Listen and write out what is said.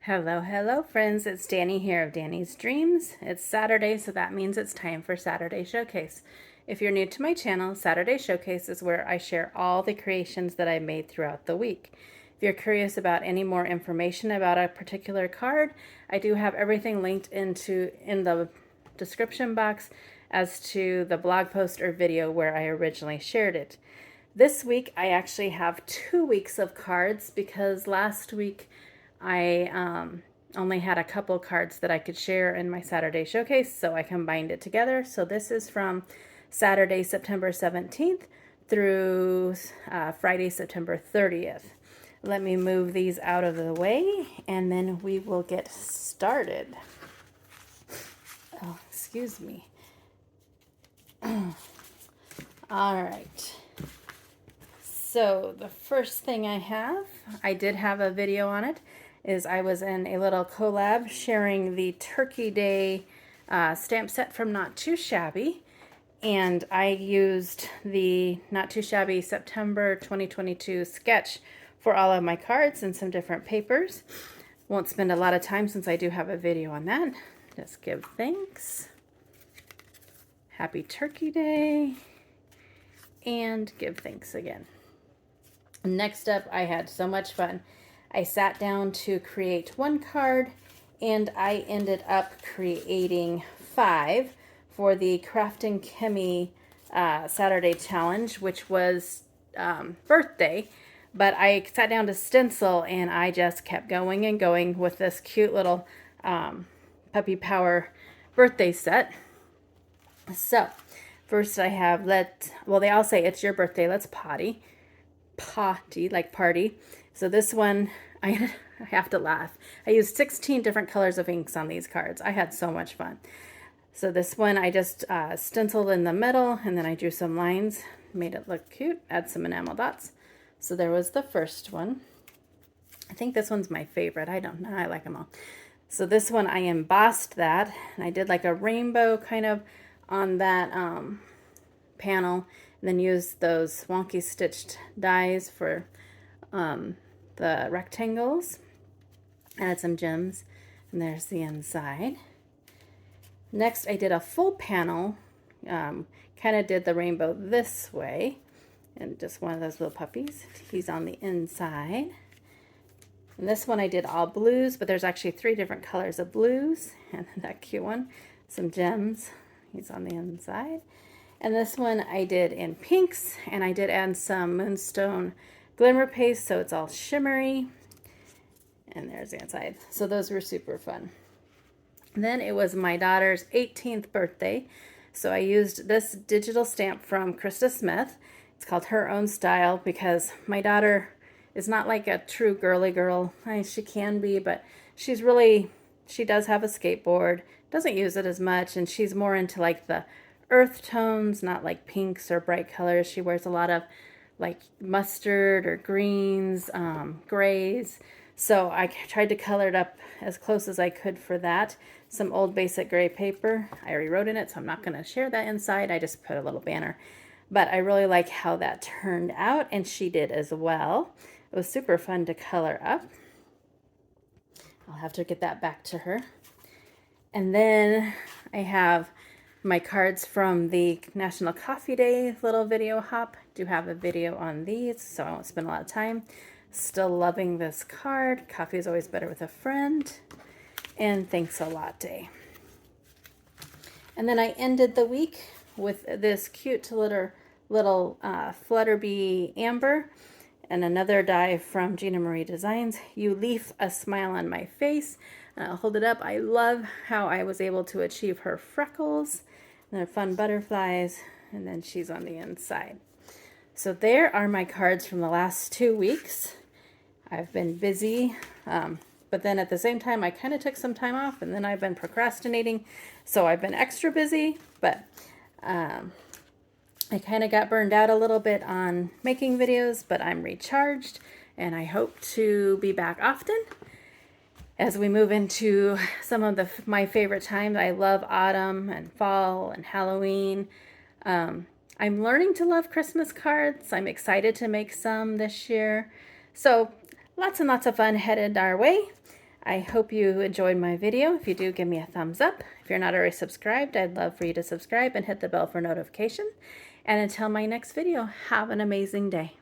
Hello, friends. It's Danny here of Danny's Dreams. It's Saturday, so that means it's time for Saturday Showcase. If you're new to my channel, Saturday Showcase is where I share all the creations that I made throughout the week. If you're curious about any more information about a particular card, I do have everything linked in the description box as to the blog post or video where I originally shared it. This week, I actually have 2 weeks of cards because last week I only had a couple cards that I could share in my Saturday Showcase, so I combined it together. So this is from Saturday, September 17th through Friday, September 30th. Let me move these out of the way, and then we will get started. Oh, excuse me. All right. So the first thing I did have a video on it, is I was in a little collab sharing the Turkey Day stamp set from Not Too Shabby. And I used the Not Too Shabby September 2022 sketch for all of my cards and some different papers. Won't spend a lot of time since I do have a video on that. Just give thanks. Happy Turkey Day. And give thanks again. Next up, I had so much fun. I sat down to create one card, and I ended up creating 5 for the Craft and Chemie Saturday Challenge, which was birthday. But I sat down to stencil, and I just kept going and going with this cute little Puppy Power birthday set. So, first I have they all say it's your birthday, let's potty, like party. So this one, I have to laugh. I used 16 different colors of inks on these cards. I had so much fun. So this one I just stenciled in the middle, and then I drew some lines, made it look cute, add some enamel dots. So there was the first one. I think this one's my favorite. I don't know. I like them all. So this one I embossed that, and I did like a rainbow kind of on that panel, and then used those wonky stitched dies for the rectangles. Added some gems, and there's the inside. Next, I did a full panel, kind of did the rainbow this way, and just one of those little puppies. He's on the inside. And this one I did all blues, but there's actually 3 different colors of blues, and that cute one, some gems. He's on the inside. And this one I did in pinks, and I did add some Moonstone glimmer paste, so it's all shimmery. And there's the inside. So those were super fun. Then it was my daughter's 18th birthday, so I used this digital stamp from Krista Smith. It's called Her Own Style, because my daughter is not like a true girly girl. She can be, but she does have a skateboard, doesn't use it as much, and she's more into like the earth tones, not like pinks or bright colors. She wears a lot of like mustard or greens, grays. So I tried to color it up as close as I could for that. Some old basic gray paper. I already wrote in it, so I'm not going to share that inside. I just put a little banner. But I really like how that turned out, and she did as well. It was super fun to color up. I'll have to get that back to her. And then I have my cards from the National Coffee Day little video hop. Do have a video on these, so I won't spend a lot of time. Still loving this card. Coffee is always better with a friend. And thanks a latte. And then I ended the week with this cute little Flutterby Amber and another die from Gina Marie Designs. You leave a smile on my face. I'll hold it up. I love how I was able to achieve her freckles. And they're fun butterflies. And then she's on the inside. So there are my cards from the last 2 weeks. I've been busy, but then at the same time, I kind of took some time off, and then I've been procrastinating. So I've been extra busy, but I kind of got burned out a little bit on making videos, but I'm recharged, and I hope to be back often as we move into some of my favorite times. I love autumn and fall and Halloween. I'm learning to love Christmas cards. I'm excited to make some this year. So lots and lots of fun headed our way. I hope you enjoyed my video. If you do, give me a thumbs up. If you're not already subscribed, I'd love for you to subscribe and hit the bell for notification. And until my next video, have an amazing day.